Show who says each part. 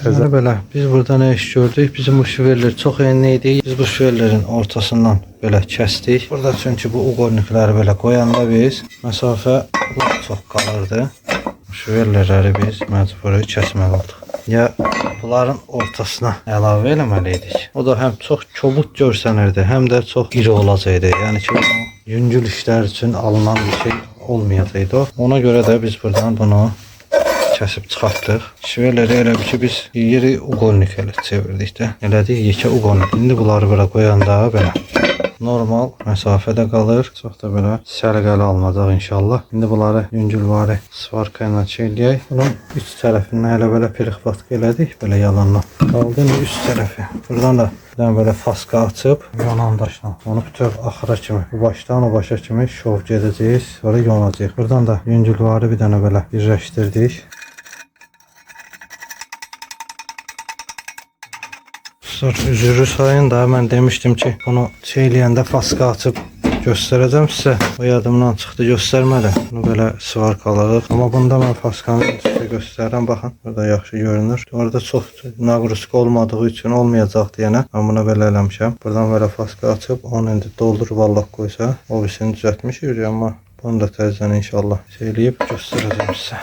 Speaker 1: Böyle biz burada ne iş gördük? Bizim bu şüverler çok enliydi. Biz bu şüverlerin ortasından böyle kestik. Burada çünkü bu uqornikləri böyle koyanda biz mesafe çok kalırdı. Şüverləri biz məcburi kəsməli olduq. Ya bunların ortasına əlavə eləməliydik. O da həm çox çobuk görsənirdi, həm də çox iri olacaqdı. Yəni ki, yüngül işlər üçün alınan bir şey olmayacaqdı o. Ona görə də biz buradan bunu kəsib çıxartdıq. Şüverləri elə bir ki, biz yeri uqornik elə çevirdik də. Elədik yekə uqornik. İndi bunları belə qoyanda belə normal məsafədə qalır. Çox da belə səliqəli alınacaq inşallah. İndi bunları yüngülvari svarka ilə çeyləyək. Bunun üst tərəfindən elə belə pirixvatqa elədik. Belə yalanla. Qaldı üst tərəfi. Buradan da bir dənə belə faska açıb yonan daşla onu bütöv axıra kimi, bu başdan o başa kimi şov gedəcəyik. Sonra yonacağıq. Buradan da yüngülvari bir dənə belə birləşdirdik. Üzürü sayın da mən demişdim ki, bunu çeyləyəndə faska açıb göstərəcəm sizə. O yadımdan çıxdı, göstərmədim. Bunu belə svarkalıq. Amma bunda mən faskanı sizə göstərirəm. Baxın, burada yaxşı görünür. Orada çox naqruska olmadığı üçün olmayacaqdı yenə. Mən buna belə eləmişəm. Buradan belə faska açıb, onu indi doldur vallaq qoysa, o birisini düzəltmişik. Amma bunu da təzdən inşallah şeyləyib göstərəcəm sizə.